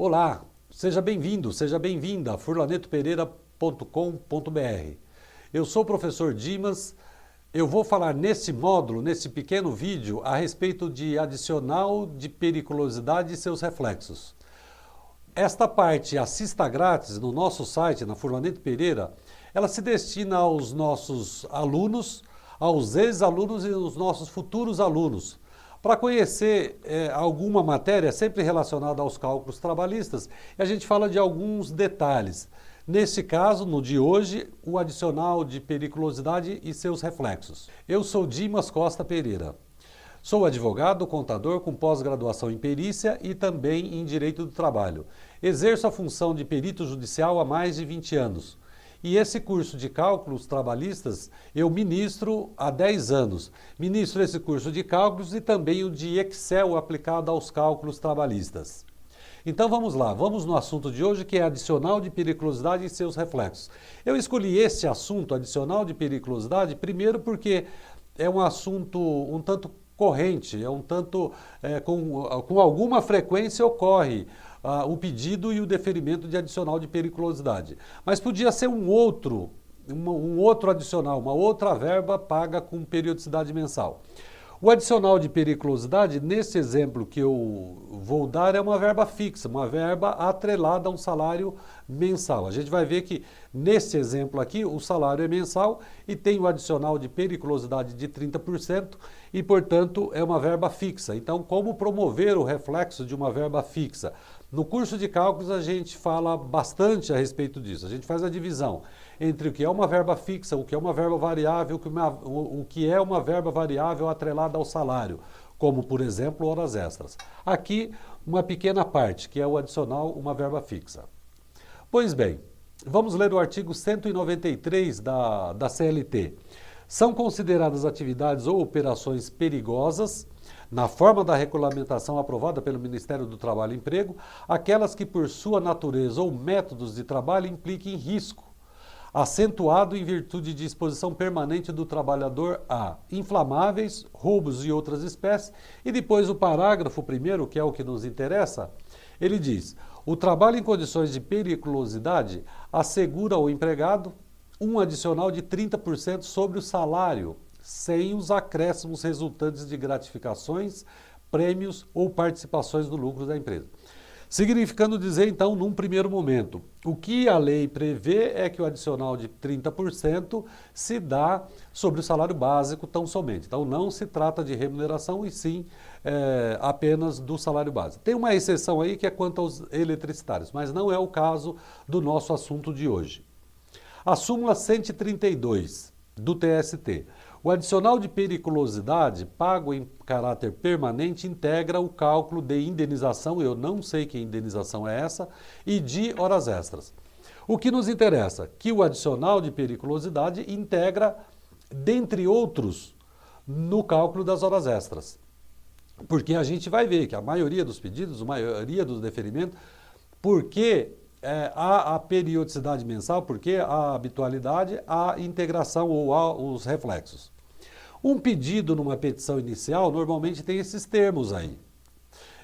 Olá, seja bem-vindo, seja bem-vinda a furlanetopereira.com.br. Eu sou o professor Dimas, eu vou falar nesse módulo, nesse pequeno vídeo, a respeito de adicional de periculosidade e seus reflexos. Esta parte, assista grátis, no nosso site, na Furlaneto Pereira, ela se destina aos nossos alunos, aos ex-alunos e aos nossos futuros alunos, para conhecer alguma matéria sempre relacionada aos cálculos trabalhistas, e a gente fala de alguns detalhes. Nesse caso, no de hoje, o adicional de periculosidade e seus reflexos. Eu sou Dimas Costa Pereira. Sou advogado, contador com pós-graduação em perícia e também em direito do trabalho. Exerço a função de perito judicial há mais de 20 anos. E esse curso de cálculos trabalhistas eu ministro há 10 anos. Ministro esse curso de cálculos e também o de Excel aplicado aos cálculos trabalhistas. Então vamos lá, vamos no assunto de hoje, que é adicional de periculosidade e seus reflexos. Eu escolhi esse assunto, adicional de periculosidade, primeiro porque é um assunto um tanto corrente, é um tanto com alguma frequência ocorre o pedido e o deferimento de adicional de periculosidade. Mas podia ser um outro adicional, uma outra verba paga com periodicidade mensal. O adicional de periculosidade, nesse exemplo que eu vou dar, é uma verba fixa, uma verba atrelada a um salário mensal. A gente vai ver que, nesse exemplo aqui, o salário é mensal e tem o adicional de periculosidade de 30% e, portanto, é uma verba fixa. Então, como promover o reflexo de uma verba fixa? No curso de cálculos, a gente fala bastante a respeito disso. A gente faz a divisão entre o que é uma verba fixa, o que é uma verba variável, o que é uma verba variável atrelada ao salário, como, por exemplo, horas extras. Aqui, uma pequena parte, que é o adicional, uma verba fixa. Pois bem, vamos ler o artigo 193 da CLT. São consideradas atividades ou operações perigosas, na forma da regulamentação aprovada pelo Ministério do Trabalho e Emprego, aquelas que por sua natureza ou métodos de trabalho impliquem risco, acentuado em virtude de exposição permanente do trabalhador a inflamáveis, roubos e outras espécies. E depois o parágrafo primeiro, que é o que nos interessa, ele diz: o trabalho em condições de periculosidade assegura ao empregado um adicional de 30% sobre o salário, sem os acréscimos resultantes de gratificações, prêmios ou participações no lucro da empresa. Significando dizer, então, num primeiro momento, o que a lei prevê é que o adicional de 30% se dá sobre o salário básico tão somente. Então, não se trata de remuneração e sim apenas do salário básico. Tem uma exceção aí que é quanto aos eletricitários, mas não é o caso do nosso assunto de hoje. A súmula 132 do TST. O adicional de periculosidade, pago em caráter permanente, integra o cálculo de indenização, eu não sei que indenização é essa, e de horas extras. O que nos interessa? Que o adicional de periculosidade integra, dentre outros, no cálculo das horas extras. Porque a gente vai ver que a maioria dos pedidos, a maioria dos deferimentos, porque há a periodicidade mensal, porque a habitualidade, a integração ou os reflexos. Um pedido numa petição inicial normalmente tem esses termos aí.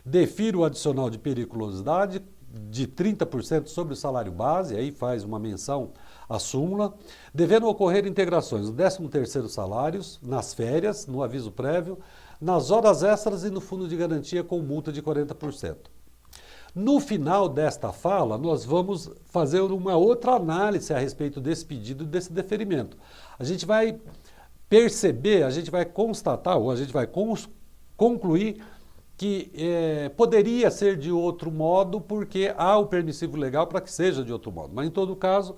Defiro o adicional de periculosidade de 30% sobre o salário base, aí faz uma menção à súmula, devendo ocorrer integrações no 13º salários, nas férias, no aviso prévio, nas horas extras e no fundo de garantia com multa de 40%. No final desta fala, nós vamos fazer uma outra análise a respeito desse pedido e desse deferimento. A gente vai perceber, a gente vai constatar, ou a gente vai concluir que poderia ser de outro modo, porque há o permissivo legal para que seja de outro modo. Mas, em todo caso,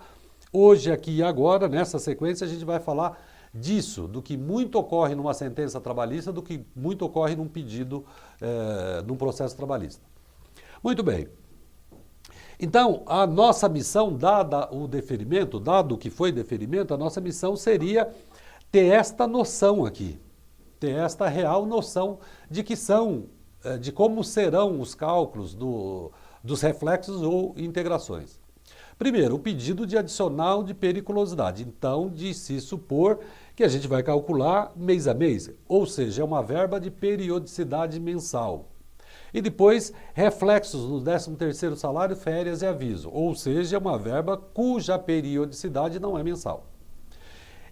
hoje, aqui e agora, nessa sequência, a gente vai falar disso, do que muito ocorre numa sentença trabalhista, do que muito ocorre num pedido, num processo trabalhista. Muito bem. Então, a nossa missão, dada o deferimento, dado o que foi deferimento, a nossa missão seria ter esta noção aqui, ter esta real noção de que de como serão os cálculos dos reflexos ou integrações. Primeiro, o pedido de adicional de periculosidade. Então, de se supor que a gente vai calcular mês a mês, ou seja, é uma verba de periodicidade mensal. E depois, reflexos no 13º salário, férias e aviso, ou seja, uma verba cuja periodicidade não é mensal.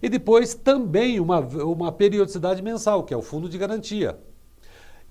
E depois também uma periodicidade mensal, que é o fundo de garantia.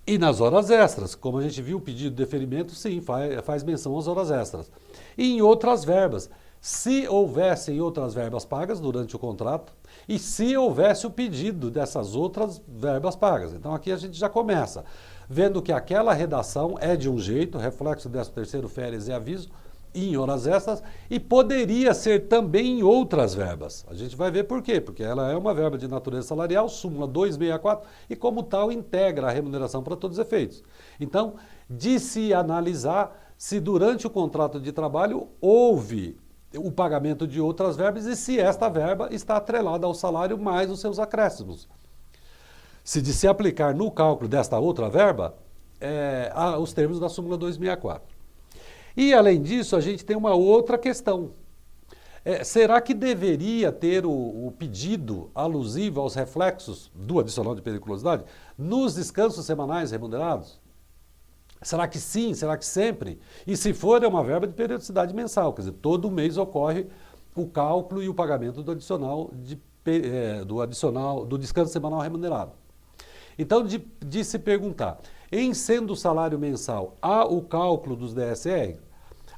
E nas horas extras, como a gente viu, o pedido de deferimento, sim, faz menção às horas extras. E em outras verbas, se houvessem outras verbas pagas durante o contrato e se houvesse o pedido dessas outras verbas pagas. Então aqui a gente já começa vendo que aquela redação é de um jeito, reflexo 13º, férias e aviso, em horas extras, e poderia ser também em outras verbas. A gente vai ver por quê, porque ela é uma verba de natureza salarial, súmula 264, e como tal integra a remuneração para todos os efeitos. Então, de se analisar se durante o contrato de trabalho houve o pagamento de outras verbas e se esta verba está atrelada ao salário mais os seus acréscimos. Se de se aplicar no cálculo desta outra verba, os termos da súmula 264. E, além disso, a gente tem uma outra questão. Será que deveria ter o pedido alusivo aos reflexos do adicional de periculosidade nos descansos semanais remunerados? Será que sim? Será que sempre? E se for, é uma verba de periodicidade mensal, quer dizer, todo mês ocorre o cálculo e o pagamento do adicional do descanso semanal remunerado. Então, de se perguntar, em sendo o salário mensal, há o cálculo dos DSR?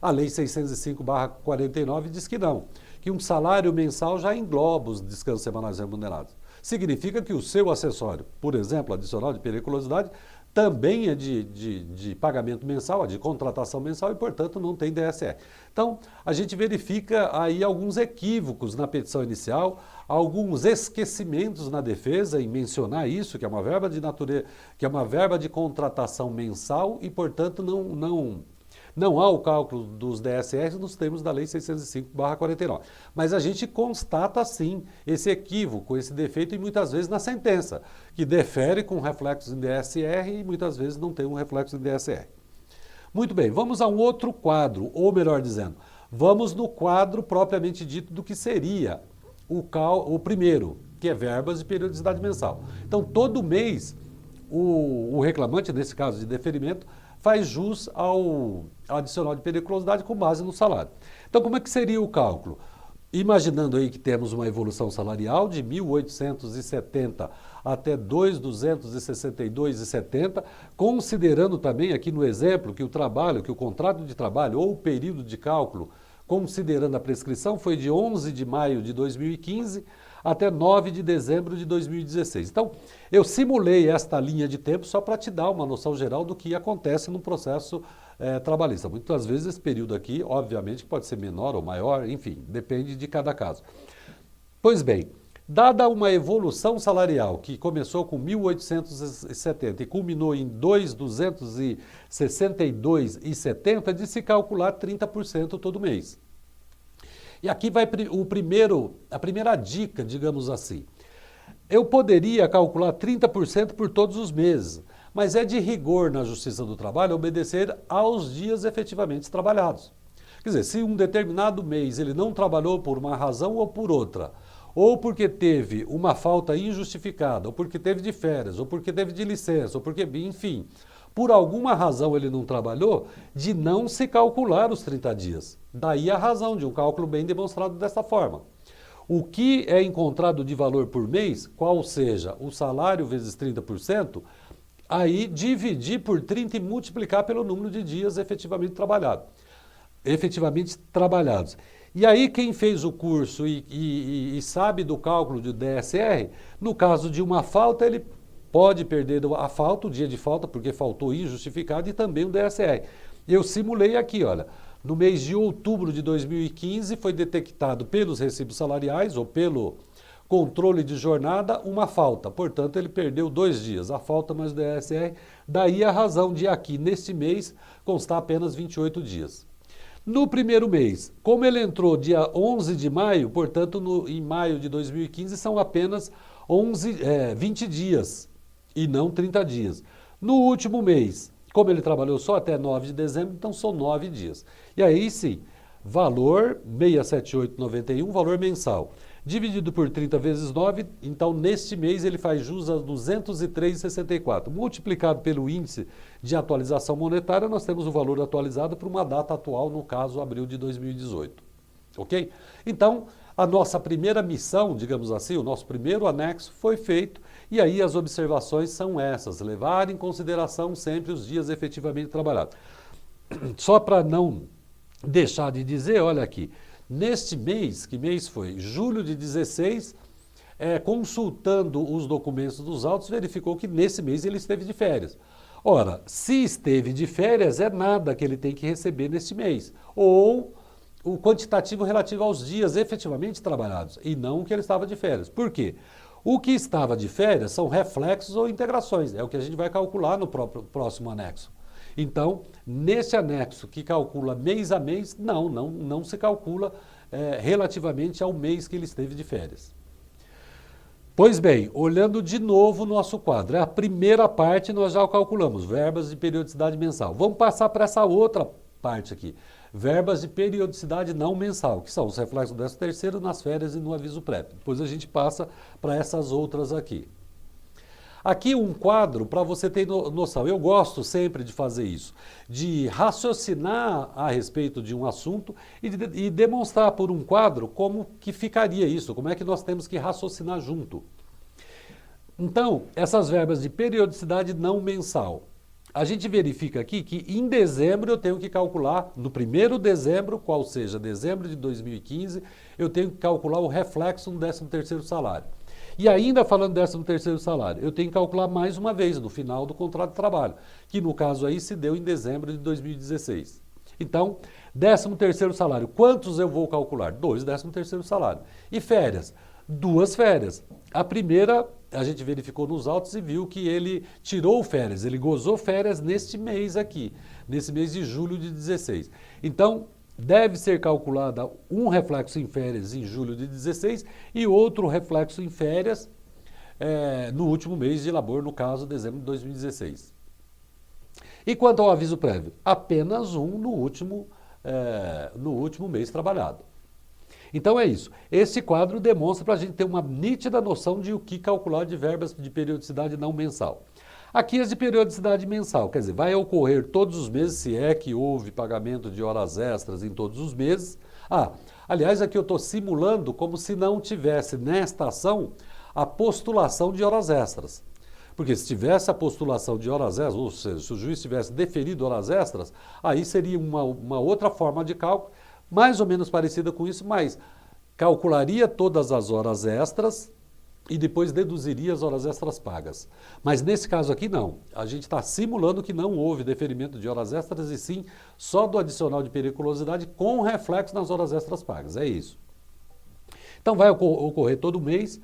A Lei 605/49 diz que não, que um salário mensal já engloba os descansos semanais remunerados. Significa que o seu acessório, por exemplo, adicional de periculosidade, também é de pagamento mensal, é de contratação mensal e, portanto, não tem DSR. Então, a gente verifica aí alguns equívocos na petição inicial, alguns esquecimentos na defesa em mencionar isso, que é uma verba de natureza, que é uma verba de contratação mensal e, portanto, não há o cálculo dos DSRs nos termos da Lei 605/49. Mas a gente constata, sim, esse equívoco, esse defeito, e muitas vezes na sentença, que defere com reflexos em DSR e muitas vezes não tem um reflexo em DSR. Muito bem, vamos a um outro quadro, ou melhor dizendo, vamos no quadro propriamente dito do que seria o primeiro, que é verbas de periodicidade mensal. Então, todo mês, o reclamante, nesse caso de deferimento, faz jus ao adicional de periculosidade com base no salário. Então, como é que seria o cálculo? Imaginando aí que temos uma evolução salarial de 1.870 até 2.262,70, considerando também aqui no exemplo que o contrato de trabalho ou o período de cálculo, considerando a prescrição, foi de 11 de maio de 2015 até 9 de dezembro de 2016. Então, eu simulei esta linha de tempo só para te dar uma noção geral do que acontece no processo trabalhista. Muitas vezes esse período aqui, obviamente, pode ser menor ou maior, enfim, depende de cada caso. Pois bem, dada uma evolução salarial que começou com 1.870 e culminou em 2.262,70, de se calcular 30% todo mês. E aqui vai a primeira dica, digamos assim. Eu poderia calcular 30% por todos os meses, mas é de rigor na Justiça do Trabalho obedecer aos dias efetivamente trabalhados. Quer dizer, se um determinado mês ele não trabalhou por uma razão ou por outra, ou porque teve uma falta injustificada, ou porque teve de férias, ou porque teve de licença, ou porque, enfim, por alguma razão ele não trabalhou, de não se calcular os 30 dias. Daí a razão de um cálculo bem demonstrado dessa forma. O que é encontrado de valor por mês, qual seja o salário vezes 30%, aí dividir por 30 e multiplicar pelo número de dias efetivamente trabalhados. E aí quem fez o curso e sabe do cálculo de DSR, no caso de uma falta, ele pode perder a falta, o dia de falta, porque faltou injustificado, e também o DSR. Eu simulei aqui, olha, no mês de outubro de 2015 foi detectado pelos recibos salariais ou pelo controle de jornada uma falta. Portanto, ele perdeu 2 dias, a falta mais o DSR. Daí a razão de aqui, neste mês, constar apenas 28 dias. No primeiro mês, como ele entrou dia 11 de maio, portanto, em maio de 2015 são apenas 20 dias e não 30 dias. No último mês, como ele trabalhou só até 9 de dezembro, então são 9 dias. E aí sim, valor 678,91, valor mensal. dividido por 30 vezes 9, então neste mês ele faz jus a 203,64. Multiplicado pelo índice de atualização monetária, nós temos o valor atualizado para uma data atual, no caso, abril de 2018. Ok? Então, a nossa primeira missão, digamos assim, o nosso primeiro anexo foi feito, e aí as observações são essas, levar em consideração sempre os dias efetivamente trabalhados. Só para não deixar de dizer, olha aqui, neste mês, que mês foi? Julho de 16, consultando os documentos dos autos, verificou que nesse mês ele esteve de férias. Ora, se esteve de férias, é nada que ele tem que receber neste mês. Ou o quantitativo relativo aos dias efetivamente trabalhados, e não o que ele estava de férias. Por quê? O que estava de férias são reflexos ou integrações, é o que a gente vai calcular no próximo anexo. Então, nesse anexo que calcula mês a mês, não se calcula relativamente ao mês que ele esteve de férias. Pois bem, olhando de novo o nosso quadro, a primeira parte nós já calculamos, verbas de periodicidade mensal. Vamos passar para essa outra parte aqui, verbas de periodicidade não mensal, que são os reflexos do 13º nas férias e no aviso prévio. Depois a gente passa para essas outras aqui. Aqui um quadro para você ter noção, eu gosto sempre de fazer isso, de raciocinar a respeito de um assunto e demonstrar por um quadro como que ficaria isso, como é que nós temos que raciocinar junto. Então, essas verbas de periodicidade não mensal, a gente verifica aqui que em dezembro eu tenho que calcular, no 1º de dezembro, qual seja dezembro de 2015, eu tenho que calcular o reflexo no 13º salário. E ainda falando do 13º salário, eu tenho que calcular mais uma vez no final do contrato de trabalho, que no caso aí se deu em dezembro de 2016. Então, 13º salário, quantos eu vou calcular? 2 13º salário. E férias? 2 férias. A primeira, a gente verificou nos autos e viu que ele tirou férias, ele gozou férias neste mês aqui, nesse mês de julho de 16. Então, deve ser calculada um reflexo em férias em julho de 16 e outro reflexo em férias no último mês de labor, no caso, dezembro de 2016. E quanto ao aviso prévio? Apenas um no último mês trabalhado. Então é isso. Esse quadro demonstra para a gente ter uma nítida noção de o que calcular de verbas de periodicidade não mensal. Aqui as de periodicidade mensal, quer dizer, vai ocorrer todos os meses, se é que houve pagamento de horas extras em todos os meses. Aliás, aqui eu estou simulando como se não tivesse nesta ação a postulação de horas extras. Porque se tivesse a postulação de horas extras, ou seja, se o juiz tivesse deferido horas extras, aí seria uma outra forma de cálculo, mais ou menos parecida com isso, mas calcularia todas as horas extras e depois deduziria as horas extras pagas. Mas nesse caso aqui não, a gente está simulando que não houve deferimento de horas extras e sim só do adicional de periculosidade com reflexo nas horas extras pagas, é isso. Então vai ocorrer todo mês.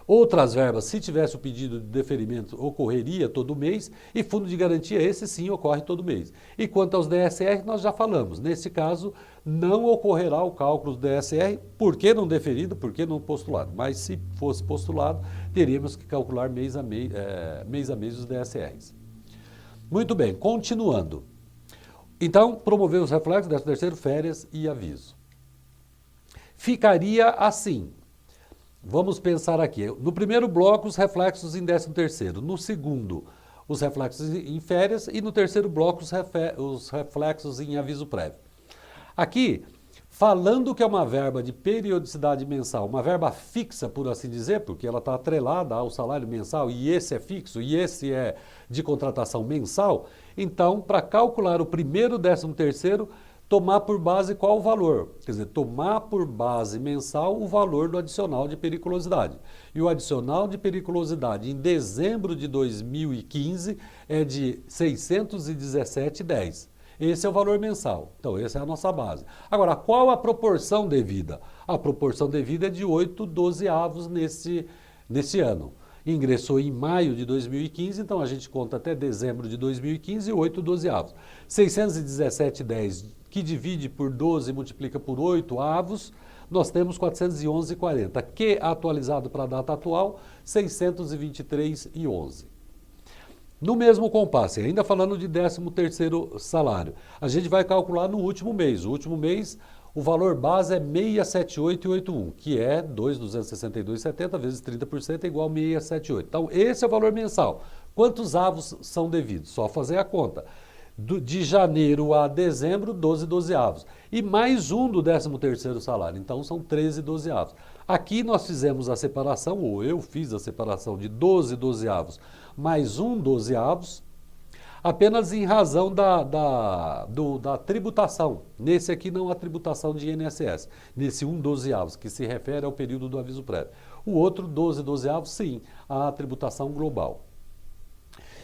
Outras verbas, se tivesse o pedido de deferimento, ocorreria todo mês, e fundo de garantia, esse sim ocorre todo mês. E quanto aos DSR, nós já falamos, nesse caso não ocorrerá o cálculo do DSR, por que não deferido, por que não postulado, mas se fosse postulado, teríamos que calcular mês a mês os DSRs. Muito bem, continuando. Então, promover os reflexos, 13º, férias e aviso. Ficaria assim. Vamos pensar aqui. No primeiro bloco, os reflexos em 13º. No segundo, os reflexos em férias. E no terceiro bloco, os reflexos em aviso prévio. Aqui, falando que é uma verba de periodicidade mensal, uma verba fixa, por assim dizer, porque ela está atrelada ao salário mensal e esse é fixo e esse é de contratação mensal, então, para calcular o primeiro 13º, tomar por base qual o valor? Quer dizer, tomar por base mensal o valor do adicional de periculosidade. E o adicional de periculosidade em dezembro de 2015 é de R$ 617,10. Esse é o valor mensal. Então, essa é a nossa base. Agora, qual a proporção devida? A proporção devida é de 8/12 nesse ano. Ingressou em maio de 2015, então a gente conta até dezembro de 2015, 8/12. 617,10 que divide por 12 e multiplica por 8 avos, nós temos 411,40, que atualizado para a data atual, 623,11. No mesmo compasso, ainda falando de 13º salário, a gente vai calcular no último mês. O último mês, o valor base é 678,81, que é 2.262,70 vezes 30% é igual a 678. Então, esse é o valor mensal. Quantos avos são devidos? Só fazer a conta. De janeiro a dezembro, 12 dozeavos. E mais um do 13º salário. Então, são 13 dozeavos. Aqui nós fizemos a separação, ou eu fiz a separação de 12 dozeavos mais um dozeavos, apenas em razão da tributação. Nesse aqui não há tributação de INSS. Nesse 1 dozeavos, que se refere ao período do aviso prévio. O outro 12 dozeavos, sim, há tributação global.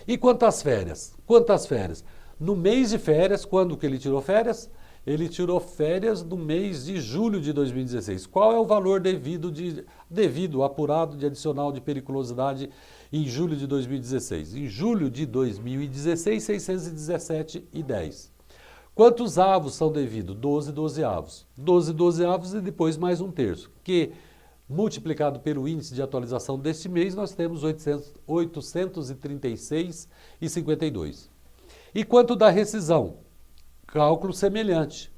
E quantas férias? Quantas férias? No mês de férias, quando que ele tirou férias? Ele tirou férias no mês de julho de 2016. Qual é o valor devido, apurado de adicional de periculosidade em julho de 2016? Em julho de 2016, 617,10. Quantos avos são devidos? 12 dozeavos. 12 dozeavos e depois mais um terço, que multiplicado pelo índice de atualização deste mês, nós temos 836,52. E quanto da rescisão? Cálculo semelhante.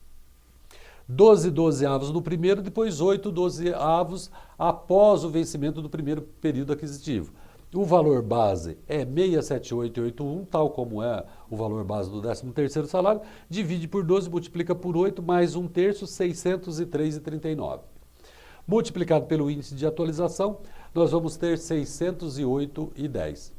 12 dozeavos no primeiro, depois 8 dozeavos após o vencimento do primeiro período aquisitivo. O valor base é 678,81, tal como é o valor base do 13º salário, divide por 12, multiplica por 8, mais um terço, 603,39. Multiplicado pelo índice de atualização, nós vamos ter 608,10.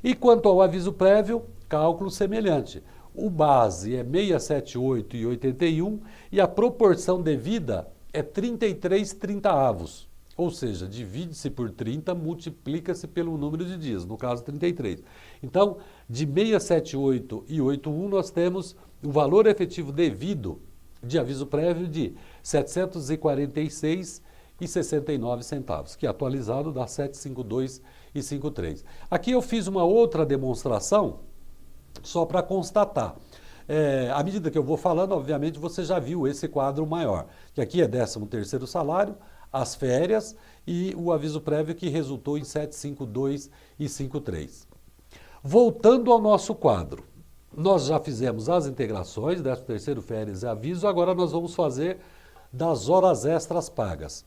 E quanto ao aviso prévio, cálculo semelhante. O base é 678,81 e a proporção devida é 33/30avos. Ou seja, divide-se por 30, multiplica-se pelo número de dias, no caso 33. Então, de 678,81 nós temos o valor efetivo devido de aviso prévio de R$ 746,69, que atualizado dá R$ 752,53. Aqui eu fiz uma outra demonstração só para constatar. À medida que eu vou falando, obviamente você já viu esse quadro maior, que aqui é 13º salário, as férias e o aviso prévio que resultou em 752,53. Voltando ao nosso quadro, nós já fizemos as integrações, 13º, férias e aviso, agora nós vamos fazer das horas extras pagas.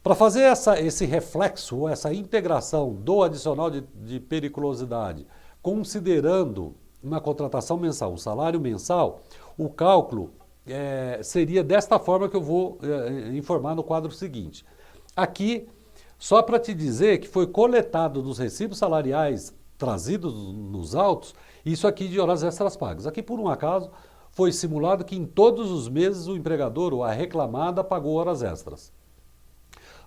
Para fazer esse reflexo, ou essa integração do adicional de periculosidade, considerando uma contratação mensal, um salário mensal, o cálculo seria desta forma que eu vou informar no quadro seguinte. Aqui, só para te dizer que foi coletado dos recibos salariais trazidos nos autos, isso aqui de horas extras pagas. Aqui, por um acaso, foi simulado que em todos os meses o empregador ou a reclamada pagou horas extras.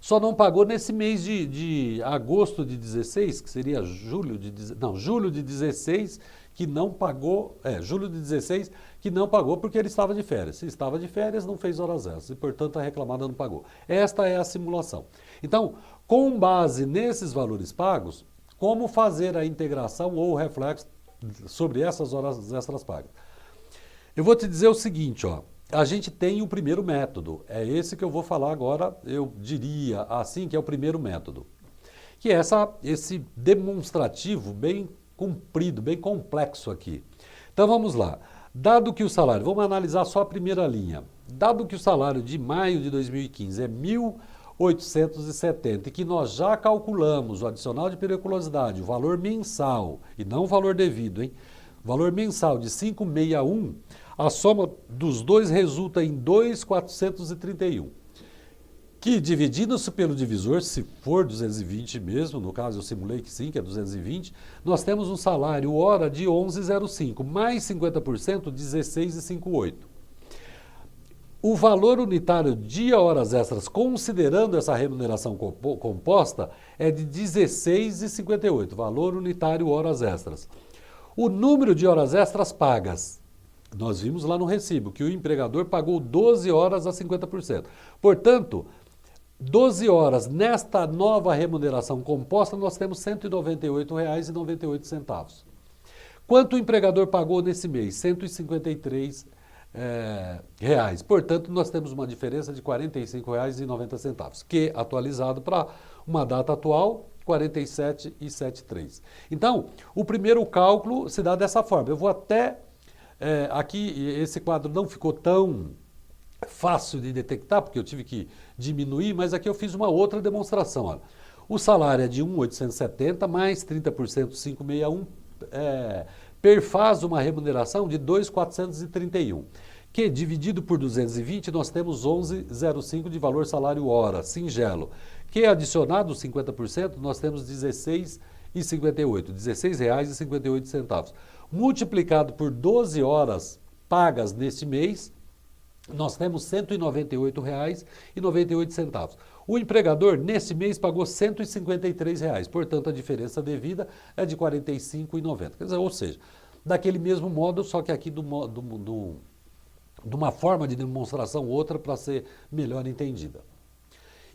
Só não pagou nesse mês de agosto de 16, que seria julho de 16, que não pagou, julho de 16, que não pagou porque ele estava de férias. Se estava de férias, não fez horas extras e, portanto, a reclamada não pagou. Esta é a simulação. Então, com base nesses valores pagos, como fazer a integração ou o reflexo sobre essas horas extras pagas? Eu vou te dizer o seguinte, ó. A gente tem o primeiro método, é esse que eu vou falar agora, eu diria assim, que é o primeiro método. Que é esse demonstrativo bem comprido, bem complexo aqui. Então vamos lá. Dado que o salário, vamos analisar só a primeira linha. Dado que o salário de maio de 2015 é 1.870 e que nós já calculamos o adicional de periculosidade, o valor mensal, e não o valor devido, hein? Valor mensal de 561, a soma dos dois resulta em 2.431, que dividindo-se pelo divisor, se for 220 mesmo, no caso eu simulei que sim, que é 220, nós temos um salário hora de 11,05, mais 50%, 16,58. O valor unitário de horas extras, considerando essa remuneração composta, é de 16,58, valor unitário horas extras. O número de horas extras pagas, nós vimos lá no recibo que o empregador pagou 12 horas a 50%. Portanto, 12 horas nesta nova remuneração composta, nós temos R$ 198,98. Quanto o empregador pagou nesse mês? R$ 153 reais. Portanto, nós temos uma diferença de R$ 45,90, que atualizado para uma data atual, 47,73. Então, o primeiro cálculo se dá dessa forma. Eu vou até... aqui, esse quadro não ficou tão fácil de detectar, porque eu tive que diminuir, mas aqui eu fiz uma outra demonstração. Olha. O salário é de 1.870 mais 30% 561, perfaz uma remuneração de 2.431, que dividido por 220 nós temos 11,05 de valor salário hora, singelo, que adicionado os 50% nós temos 16,58, R$16,58. Multiplicado por 12 horas pagas neste mês, nós temos R$ 198,98. O empregador, nesse mês, pagou R$ 153, portanto, a diferença devida é de R$ 45,90. Quer dizer, ou seja, daquele mesmo modo, só que aqui de uma forma de demonstração outra para ser melhor entendida.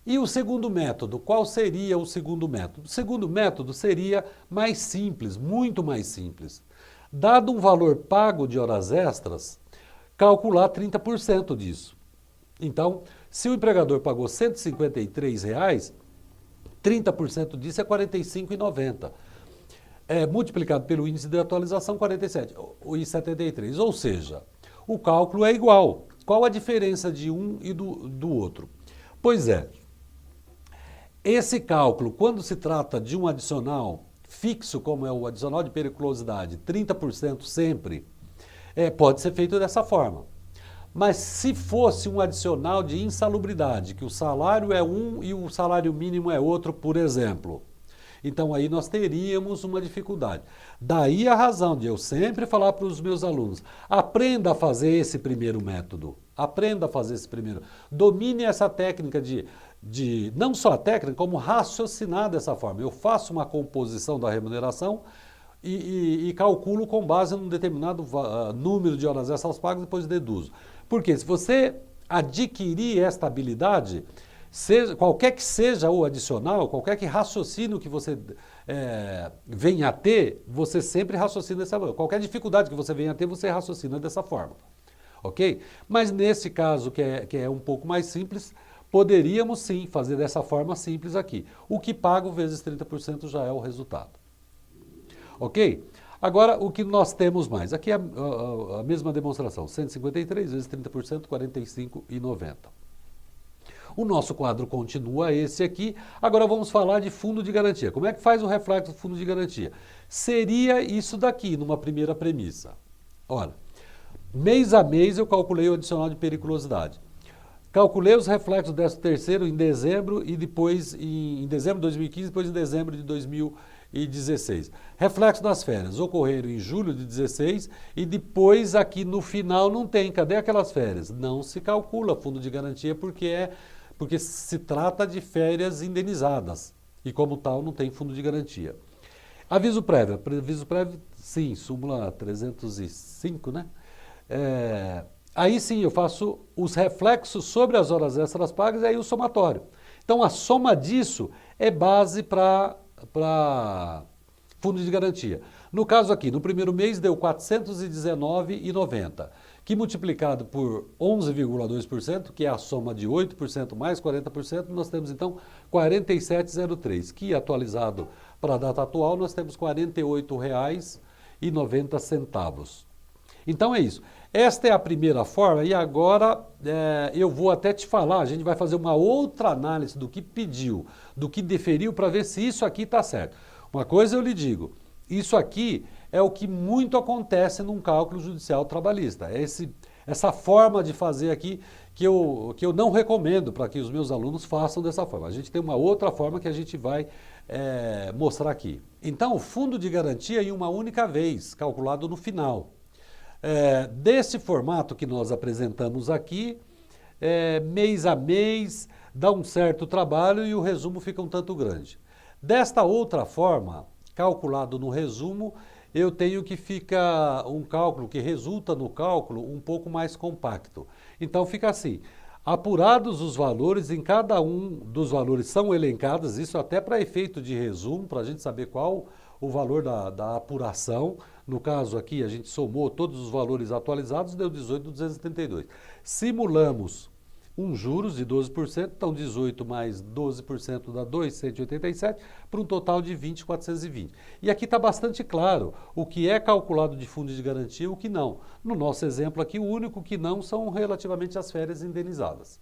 E o segundo método, qual seria o segundo método? O segundo método seria mais simples, muito mais simples. Dado um valor pago de horas extras, calcular 30% disso. Então, se o empregador pagou R$ 153, 30% disso é R$ 45,90. Multiplicado pelo índice de atualização, 47,73. Ou seja, o cálculo é igual. Qual a diferença de um e do outro? Pois é, esse cálculo, quando se trata de um adicional fixo, como é o adicional de periculosidade, 30% sempre, pode ser feito dessa forma. Mas se fosse um adicional de insalubridade, que o salário é um e o salário mínimo é outro, por exemplo, então aí nós teríamos uma dificuldade. Daí a razão de eu sempre falar para os meus alunos, aprenda a fazer esse primeiro método, aprenda a fazer esse primeiro, domine essa técnica de não só a técnica, como raciocinar dessa forma. Eu faço uma composição da remuneração e calculo com base num determinado número de horas extras pagas e depois deduzo. Porque se você adquirir esta habilidade, qualquer que seja o adicional, qualquer que raciocínio que você venha a ter, você sempre raciocina dessa forma. Qualquer dificuldade que você venha a ter, você raciocina dessa forma. Ok? Mas nesse caso, que é um pouco mais simples, poderíamos sim fazer dessa forma simples aqui. O que pago vezes 30% já é o resultado. Ok? Agora, o que nós temos mais? Aqui é a mesma demonstração. 153 vezes 30%, 45,90. O nosso quadro continua esse aqui. Agora vamos falar de fundo de garantia. Como é que faz o reflexo do fundo de garantia? Seria isso daqui, numa primeira premissa. Olha, mês a mês eu calculei o adicional de periculosidade. Calculei os reflexos do 13º em dezembro e depois em dezembro de 2015, depois em dezembro de 2016. Reflexo das férias ocorreram em julho de 16 e depois aqui no final não tem. Cadê aquelas férias? Não se calcula fundo de garantia porque se trata de férias indenizadas e como tal não tem fundo de garantia. Aviso prévio. Aviso prévio, sim, súmula 305, né? Aí sim eu faço os reflexos sobre as horas extras pagas e aí o somatório. Então a soma disso é base para fundo de garantia. No caso aqui, no primeiro mês deu R$ 419,90, que multiplicado por 11,2%, que é a soma de 8% mais 40%, nós temos então 47,03, que atualizado para a data atual nós temos R$ 48,90. Então é isso. Esta é a primeira forma e agora eu vou até te falar, a gente vai fazer uma outra análise do que pediu, do que deferiu para ver se isso aqui está certo. Uma coisa eu lhe digo, isso aqui é o que muito acontece num cálculo judicial trabalhista. É essa forma de fazer aqui que eu não recomendo para que os meus alunos façam dessa forma. A gente tem uma outra forma que a gente vai mostrar aqui. Então, o fundo de garantia em uma única vez, calculado no final. Desse formato que nós apresentamos aqui, mês a mês, dá um certo trabalho e o resumo fica um tanto grande. Desta outra forma, calculado no resumo, eu tenho que fica um cálculo que resulta no cálculo um pouco mais compacto. Então fica assim, apurados os valores, em cada um dos valores são elencados, isso até para efeito de resumo, para a gente saber qual o valor da apuração. No caso aqui, a gente somou todos os valores atualizados, deu 18.232. Simulamos juros de 12%, então 18 mais 12% dá 2.187, para um total de 20.420. E aqui está bastante claro o que é calculado de fundo de garantia e o que não. No nosso exemplo aqui, o único que não são relativamente as férias indenizadas.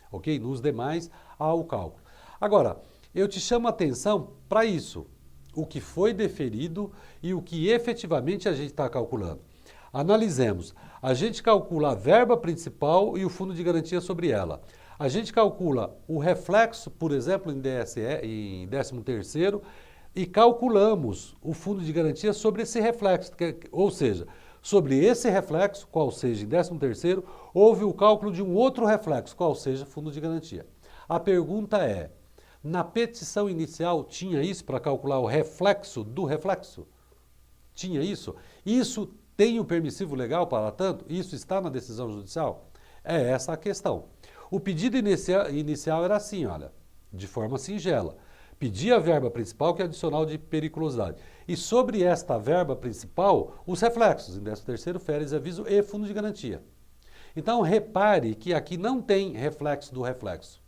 Ok? Nos demais, há o cálculo. Agora, eu te chamo a atenção para isso, o que foi deferido e o que efetivamente a gente está calculando. Analisemos. A gente calcula a verba principal e o fundo de garantia sobre ela. A gente calcula o reflexo, por exemplo, em DSE, em 13º, e calculamos o fundo de garantia sobre esse reflexo, ou seja, sobre esse reflexo, qual seja em 13º, houve o cálculo de um outro reflexo, qual seja fundo de garantia. A pergunta é, na petição inicial tinha isso para calcular o reflexo do reflexo? Tinha isso? Isso tem o permissivo legal para tanto? Isso está na decisão judicial? É essa a questão. O pedido inicial era assim, olha, de forma singela. Pedia a verba principal, que é adicional de periculosidade. E sobre esta verba principal, os reflexos, em 13º, férias e aviso e fundo de garantia. Então, repare que aqui não tem reflexo do reflexo.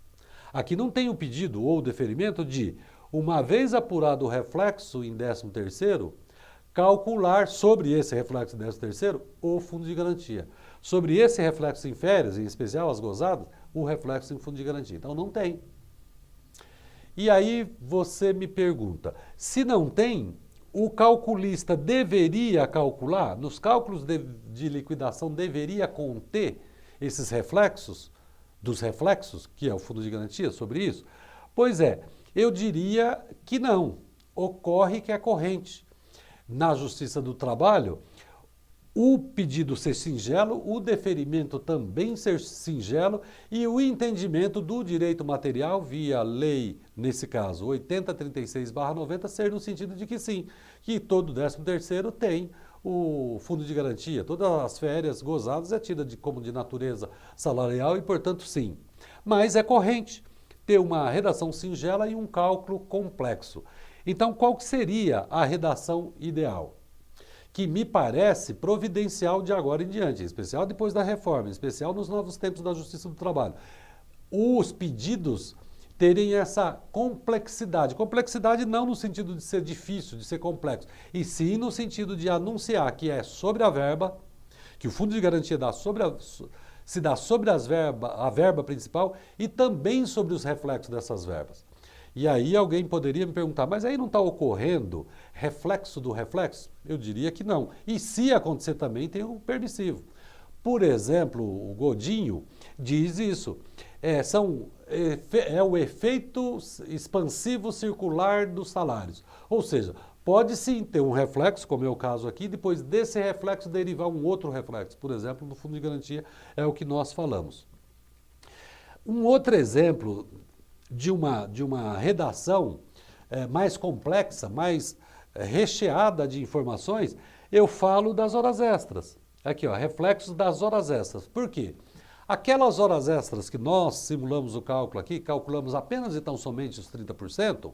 Aqui não tem o pedido ou o deferimento de, uma vez apurado o reflexo em 13º, calcular sobre esse reflexo em 13º o fundo de garantia. Sobre esse reflexo em férias, em especial as gozadas, o reflexo em fundo de garantia. Então não tem. E aí você me pergunta, se não tem, o calculista deveria calcular, nos cálculos de liquidação deveria conter esses reflexos, dos reflexos, que é o fundo de garantia, sobre isso? Pois é, eu diria que não. Ocorre que é corrente. Na Justiça do Trabalho, o pedido ser singelo, o deferimento também ser singelo e o entendimento do direito material via lei, nesse caso, 8036/90, ser no sentido de que sim, que todo 13º tem o fundo de garantia, todas as férias gozadas é tida como de natureza salarial e, portanto, sim. Mas é corrente ter uma redação singela e um cálculo complexo. Então, qual que seria a redação ideal? Que me parece providencial de agora em diante, em especial depois da reforma, em especial nos novos tempos da Justiça do Trabalho. Os pedidos terem essa complexidade. Complexidade não no sentido de ser difícil, de ser complexo, e sim no sentido de anunciar que é sobre a verba, que o fundo de garantia se dá sobre a verba principal e também sobre os reflexos dessas verbas. E aí alguém poderia me perguntar, mas aí não está ocorrendo reflexo do reflexo? Eu diria que não. E se acontecer também, tem o permissivo. Por exemplo, o Godinho diz isso. É o efeito expansivo circular dos salários. Ou seja, pode sim ter um reflexo, como é o caso aqui, depois desse reflexo derivar um outro reflexo. Por exemplo, no fundo de garantia é o que nós falamos. Um outro exemplo de uma redação mais complexa, mais recheada de informações, eu falo das horas extras. Aqui, ó, reflexos das horas extras. Por quê? Aquelas horas extras que nós simulamos o cálculo aqui, calculamos apenas e tão somente os 30%,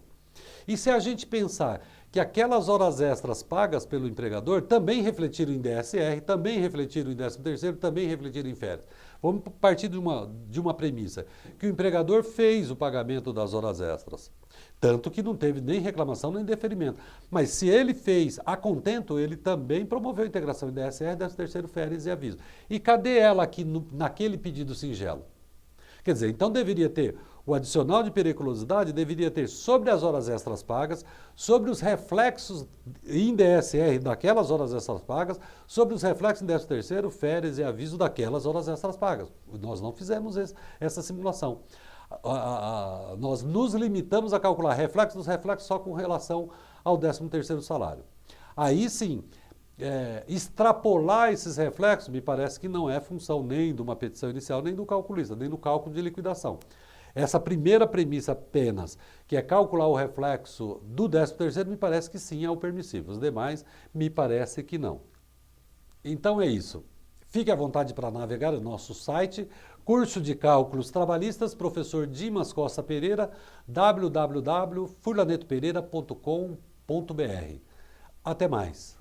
e se a gente pensar que aquelas horas extras pagas pelo empregador também refletiram em DSR, também refletiram em 13º, também refletiram em férias. Vamos partir de uma premissa, que o empregador fez o pagamento das horas extras, tanto que não teve nem reclamação nem deferimento. Mas se ele fez a contento, ele também promoveu a integração em DSR, 13º, férias e aviso. E cadê ela aqui naquele pedido singelo? Quer dizer, então deveria ter o adicional de periculosidade, deveria ter sobre as horas extras pagas, sobre os reflexos em DSR daquelas horas extras pagas, sobre os reflexos em 13º, férias e aviso daquelas horas extras pagas. Nós não fizemos essa simulação. Nós nos limitamos a calcular reflexos dos reflexos só com relação ao 13º salário. Aí sim, extrapolar esses reflexos me parece que não é função nem de uma petição inicial, nem do calculista, nem do cálculo de liquidação. Essa primeira premissa apenas, que é calcular o reflexo do 13º, me parece que sim é o permissível. Os demais, me parece que não. Então é isso. Fique à vontade para navegar no nosso site, curso de cálculos trabalhistas, professor Dimas Costa Pereira, www.furlanetopereira.com.br. Até mais.